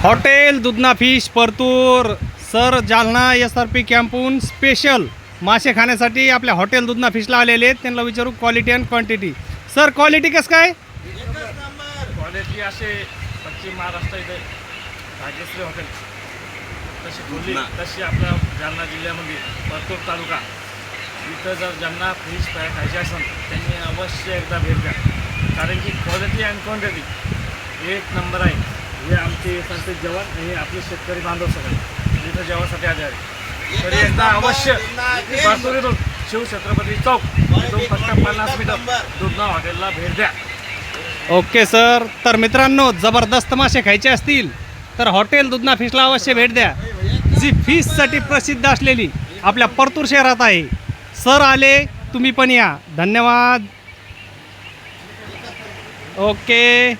Hotel Dudhna fish Partur sir Jalna SRP कॅम्पून special मासे खाण्यासाठी आपल्या हॉटेल दुधना फिशला आलेले आहेत. त्यांना विचारू quality and quantity. Sir quality कसं काय? क्वालिटी असे पश्चिम महाराष्ट्र इथे भाग्यश्री हॉटेल तशी खोली तशी आपल्या जालना जिल्ह्यामध्ये परतूर तालुका इथं जर ज्यांना फिश फ्राय खायचे असेल त्यांनी अवश्य एकदा भेट द्या. कारण की क्वालिटी अँड क्वांटिटी एक नंबर आहे. हे आमचे संस्थेत जेवण हे आपले शेतकरी बांधव सगळे इथं जेवणासाठी आले आहे. तरी एकदा अवश्य परतूर शिवछत्रपती चौक इथून फक्त 50 मीटर दुधना हॉटेलला भेट द्या. Okay sir. तर मित्रांनो, जबरदस्त मासे खायचे असतील तर हॉटेल दुधना फिशला अवश्य भेट द्या, जी फिशसाठी प्रसिद्ध असलेली आपल्या परतूर शहरात आहे. सर आले, तुम्ही पण या. धन्यवाद. ओके.